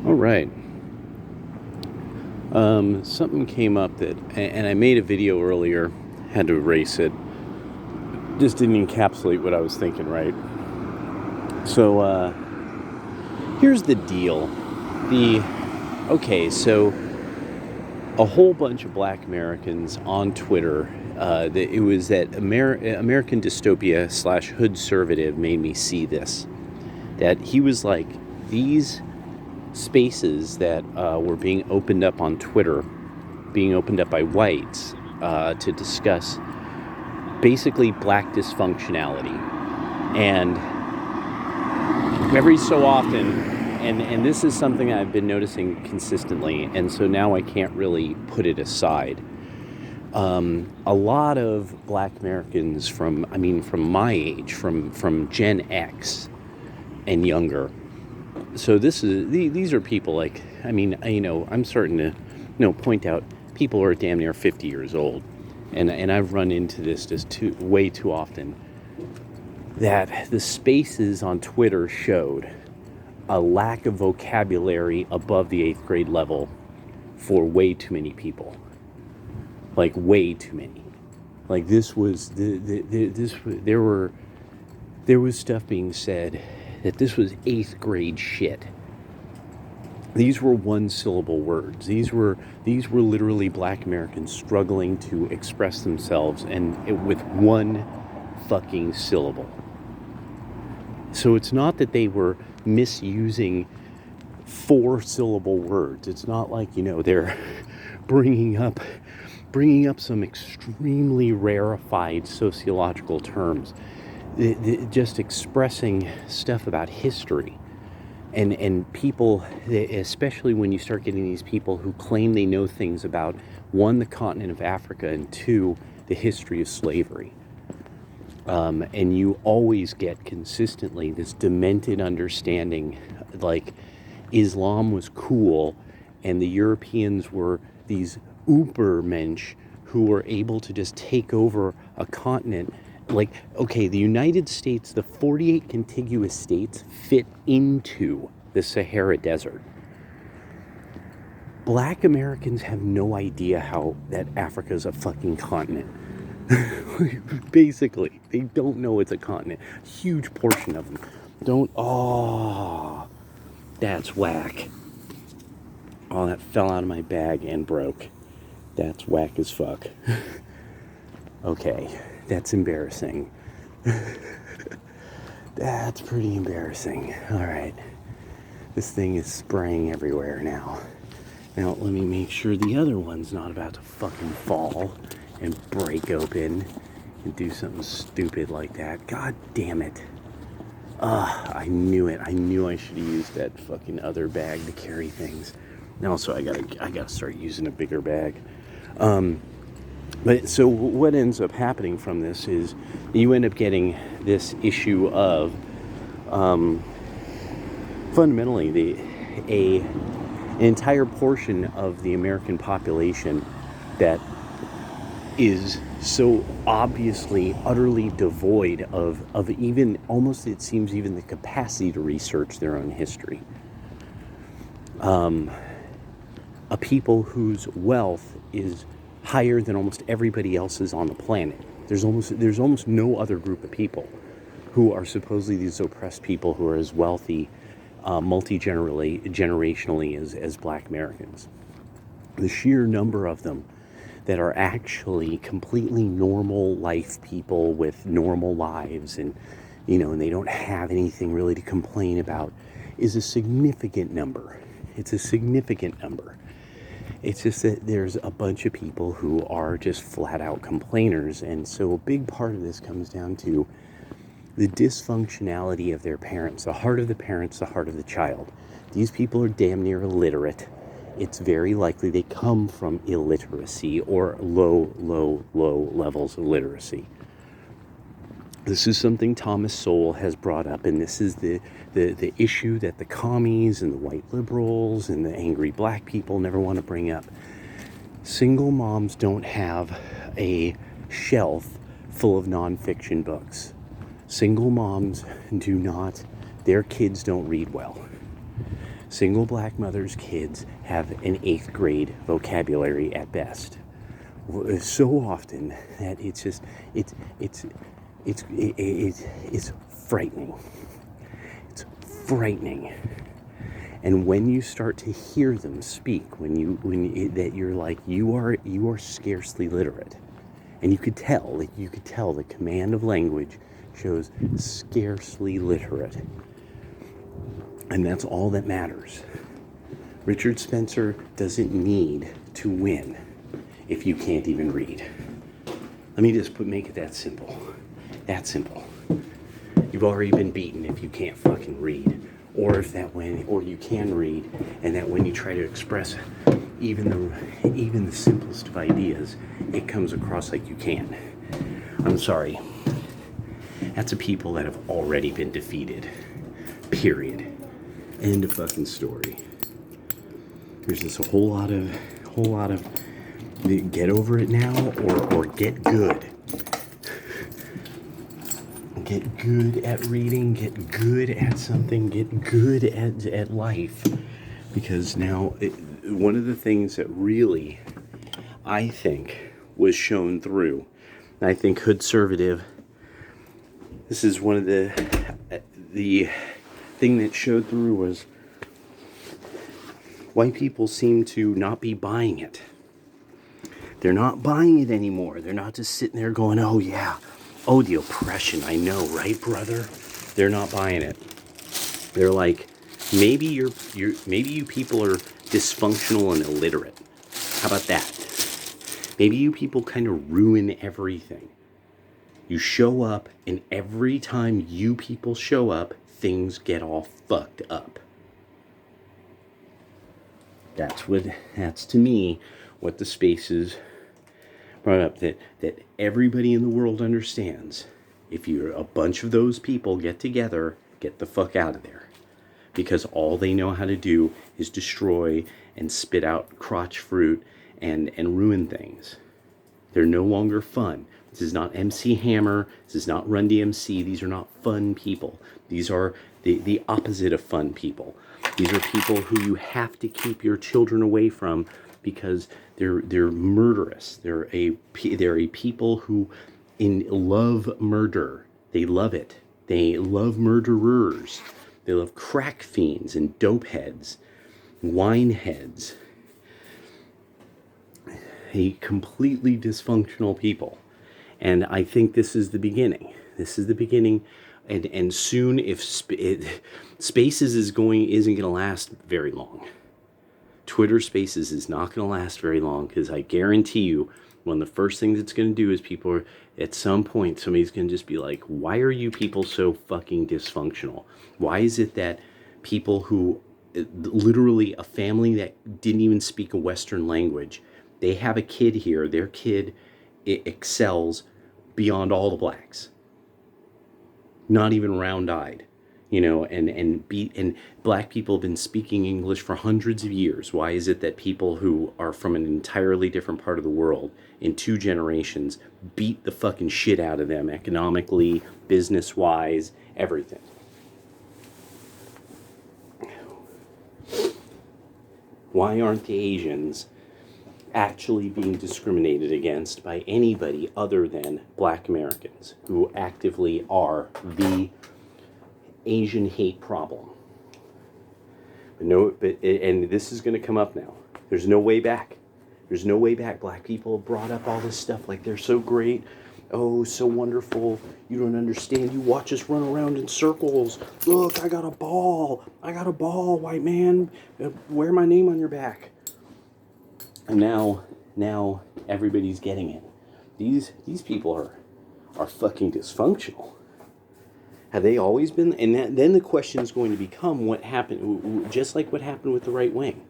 All right. Something came up and I made a video earlier, had to erase it. Just didn't encapsulate what I was thinking, right? So, here's the deal. So a whole bunch of black Americans on Twitter, it was that American Dystopia / Hoodservative made me see this. That he was like, these spaces that were being opened up on Twitter, being opened up by whites to discuss basically black dysfunctionality. And every so often, and this is something I've been noticing consistently, and so now I can't really put it aside. A lot of black Americans from my age, from Gen X and younger. So these are people like, I'm starting to, point out people who are damn near 50 years old. And I've run into this just way too often, that the spaces on Twitter showed a lack of vocabulary above the 8th grade level for way too many people. Like, way too many. Like, there was stuff being said that this was 8th grade shit. These were one-syllable words. These were literally black Americans struggling to express themselves with one fucking syllable. So it's not that they were misusing 4-syllable words. It's not like, they're bringing up some extremely rarefied sociological terms. Just expressing stuff about history. And people, especially when you start getting these people who claim they know things about, 1, the continent of Africa, and 2, the history of slavery. And you always get consistently this demented understanding, like Islam was cool and the Europeans were these Ubermensch who were able to just take over a continent. Like, okay, the United States, the 48 contiguous states fit into the Sahara Desert. Black Americans have no idea how that Africa's a fucking continent. Basically, they don't know it's a continent. A huge portion of them don't. Oh, that's whack. Oh, that fell out of my bag and broke. That's whack as fuck. Okay. That's embarrassing. That's pretty embarrassing. All right. This thing is spraying everywhere now. Now, let me make sure the other one's not about to fucking fall and break open and do something stupid like that. God damn it. I knew it. I knew I should have used that fucking other bag to carry things. And also, I gotta start using a bigger bag. But so what ends up happening from this is you end up getting this issue of fundamentally an entire portion of the American population that is so obviously utterly devoid of even almost, it seems, even the capacity to research their own history. A people whose wealth is higher than almost everybody else's on the planet. There's almost no other group of people who are supposedly these oppressed people who are as wealthy multi-generationally as black Americans. The sheer number of them that are actually completely normal life people with normal lives and they don't have anything really to complain about is a significant number. It's a significant number. It's just that there's a bunch of people who are just flat out complainers. And so a big part of this comes down to the dysfunctionality of their parents, the heart of the parents, the heart of the child. These people are damn near illiterate. It's very likely they come from illiteracy or low levels of literacy. This is something Thomas Sowell has brought up, and this is the issue that the commies and the white liberals and the angry black people never want to bring up. Single moms don't have a shelf full of nonfiction books. Single moms do not, their kids don't read well. Single black mothers' kids have an 8th grade vocabulary at best. So often that it's just it's frightening. It's frightening. And when you start to hear them speak, that you're like, you are scarcely literate, and you could tell the command of language shows scarcely literate, and that's all that matters. Richard Spencer doesn't need to win if you can't even read. Let me just make it that simple. That simple. You've already been beaten if you can't fucking read. Or or you can read, and that when you try to express even the simplest of ideas, it comes across like you can. I'm sorry. That's a people that have already been defeated. Period. End of fucking story. There's just a whole lot of get over it now or get good. Get good at reading, get good at something, get good at life. Because now, one of the things that really, I think, was shown through, and I think Hoodservative, this is one of the thing that showed through was white people seem to not be buying it. They're not buying it anymore. They're not just sitting there going, oh yeah, oh, the oppression, I know, right, brother? They're not buying it. They're like, maybe you people are dysfunctional and illiterate. How about that? Maybe you people kind of ruin everything. You show up, and every time you people show up, things get all fucked up. That's to me what the spaces brought up, that everybody in the world understands. If you're a bunch of those people get together, get the fuck out of there. Because all they know how to do is destroy and spit out crotch fruit and ruin things. They're no longer fun. This is not MC Hammer. This is not Run DMC. These are not fun people. These are the opposite of fun people. These are people who you have to keep your children away from, because they're murderous. They're a people who love murder. They love it. They love murderers. They love crack fiends and dope heads, wine heads. A completely dysfunctional people. And I think this is the beginning. This is the beginning. And soon, if Spaces isn't going to last very long. Twitter Spaces is not going to last very long, because I guarantee you, one of the first things it's going to do is people are, at some point, somebody's going to just be like, why are you people so fucking dysfunctional? Why is it that people who, literally a family that didn't even speak a Western language, they have a kid here, their kid excels beyond all the blacks. Not even round-eyed. And black people have been speaking English for hundreds of years. Why is it that people who are from an entirely different part of the world in 2 generations beat the fucking shit out of them economically, business-wise, everything? Why aren't the Asians actually being discriminated against by anybody other than black Americans, who actively are the Asian hate problem? And this is going to come up now. There's no way back. There's no way back. Black people have brought up all this stuff like they're so great. Oh, so wonderful. You don't understand. You watch us run around in circles. Look, I got a ball. I got a ball, white man. Wear my name on your back. And now everybody's getting it. These people are fucking dysfunctional. Have they always been? And then the question is going to become, what happened, just like what happened with the right wing.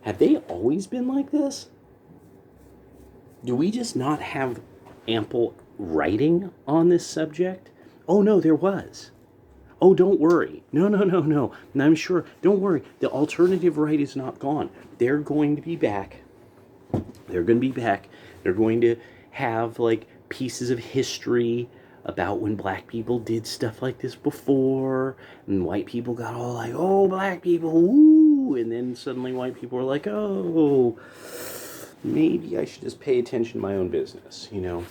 Have they always been like this? Do we just not have ample writing on this subject? Oh no, there was. Oh, don't worry. No. And I'm sure, don't worry. The alternative right is not gone. They're going to be back. They're going to have like pieces of history about when black people did stuff like this before, and white people got all like, oh, black people, woo, and then suddenly white people were like, oh, maybe I should just pay attention to my own business, you know.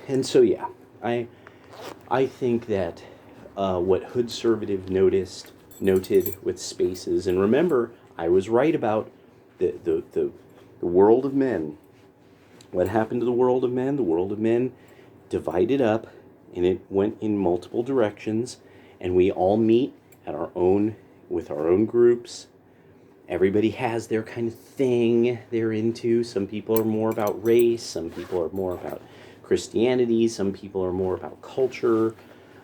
And so yeah, I think that what Hoodservative noted with spaces, and remember, I was right about the world of men. What happened to the world of men? The world of men divided up, and it went in multiple directions, and we all meet at our own, with our own groups. Everybody has their kind of thing they're into. Some people are more about race, some people are more about Christianity, some people are more about culture.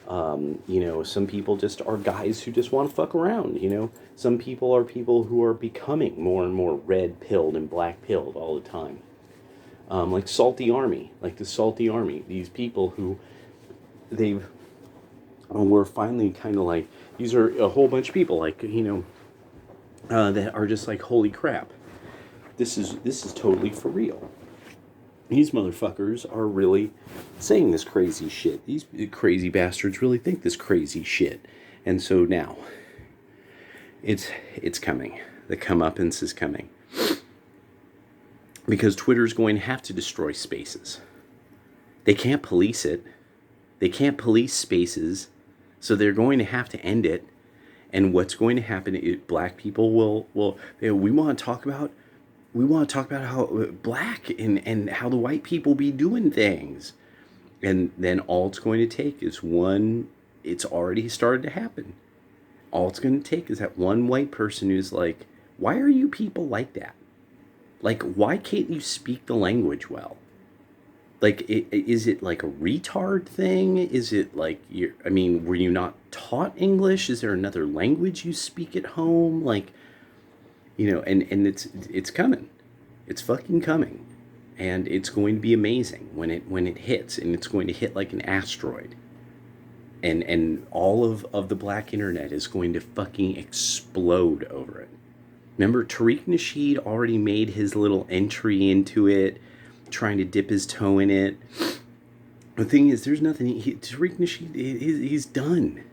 You know, some people just are guys who just want to fuck around, you know. Some people are people who are becoming more and more red-pilled and black-pilled all the time. Like Salty Army, like the Salty Army. These people who we're finally kind of like, these are a whole bunch of people, like, you know, that are just like, holy crap, this is totally for real. These motherfuckers are really saying this crazy shit. These crazy bastards really think this crazy shit. And so now, it's coming. The comeuppance is coming. Because Twitter's going to have to destroy spaces. They can't police it. They can't police spaces. So they're going to have to end it. And what's going to happen is black people will you know, we want to talk about how black and how the white people be doing things. And then all it's going to take is one, it's already started to happen. All it's going to take is that one white person who's like, why are you people like that? Like, why can't you speak the language well? Like, is it like a retard thing? Is it like, were you not taught English? Is there another language you speak at home? Like, you know, and it's coming. It's fucking coming. And it's going to be amazing when it hits, and it's going to hit like an asteroid. And all of the black internet is going to fucking explode over it. Remember, Tariq Nasheed already made his little entry into it, trying to dip his toe in it. The thing is, there's nothing. Tariq Nasheed, he's done.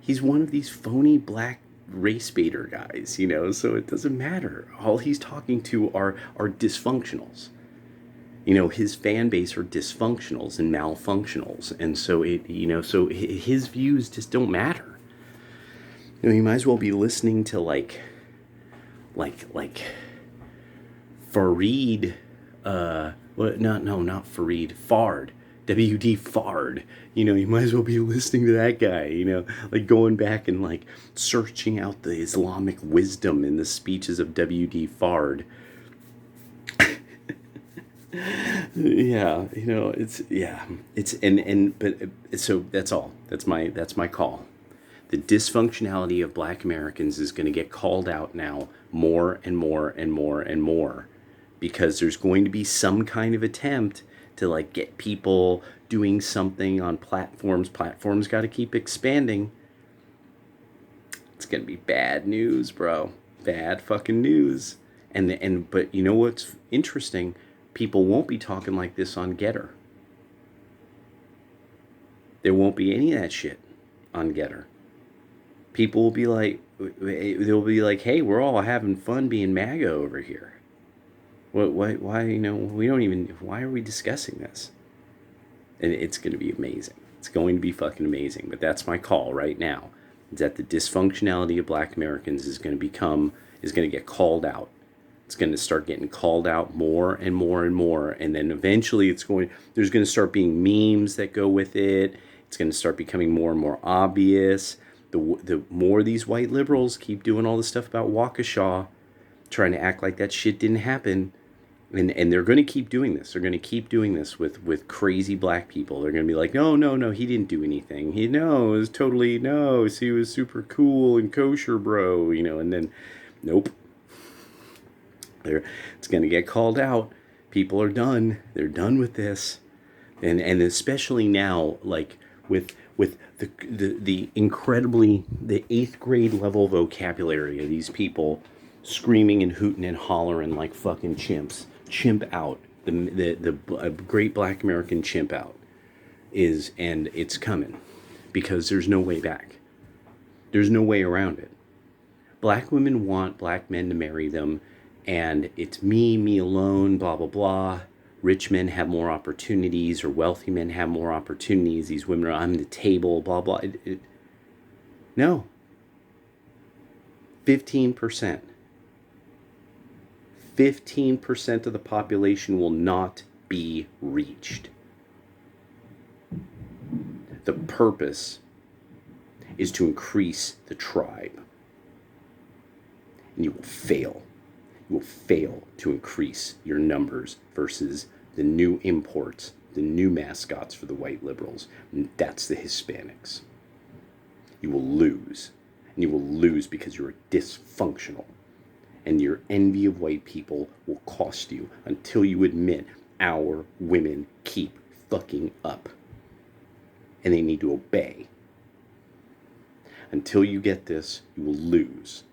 He's one of these phony black race baiter guys, you know, so it doesn't matter. All he's talking to are dysfunctionals. You know, his fan base are dysfunctionals and malfunctionals. And so so his views just don't matter. You know, you might as well be listening to like Fareed, not Fareed, Fard, W.D. Fard. You know, you might as well be listening to that guy, you know, like going back and like searching out the Islamic wisdom in the speeches of W.D. Fard. Yeah, you know, so that's all. That's my call. The dysfunctionality of black Americans is going to get called out now more and more and more and more, because there's going to be some kind of attempt to like get people doing something on platforms. Platforms got to keep expanding. It's going to be bad news, bro. Bad fucking news. But you know what's interesting? People won't be talking like this on Getter. There won't be any of that shit on Getter. People will be like, they'll be like, hey, we're all having fun being MAGA over here. Why, you know, why are we discussing this? And it's going to be amazing. It's going to be fucking amazing. But that's my call right now, is that the dysfunctionality of black Americans is going to get called out. It's going to start getting called out more and more and more. And then eventually there's going to start being memes that go with it. It's going to start becoming more and more obvious. The more these white liberals keep doing all this stuff about Waukesha, trying to act like that shit didn't happen, and they're going to keep doing this. They're going to keep doing this with crazy black people. They're going to be like, no, he didn't do anything. He was super cool and kosher, bro. You know, and then, nope. It's going to get called out. People are done. They're done with this, and especially now, like with the incredibly the 8th grade level vocabulary of these people screaming and hooting and hollering like fucking chimps. Chimp out. The great black American chimp out. and it's coming, because there's no way back. There's no way around it. Black women want black men to marry them, and it's me alone, blah, blah, blah. Rich men have more opportunities, or wealthy men have more opportunities. These women are on the table, blah, blah. No. 15%. 15% of the population will not be reached. The purpose is to increase the tribe. And you will fail. You will fail to increase your numbers versus the new imports, the new mascots for the white liberals. And that's the Hispanics. You will lose. And you will lose because you're dysfunctional. And your envy of white people will cost you until you admit our women keep fucking up. And they need to obey. Until you get this, you will lose.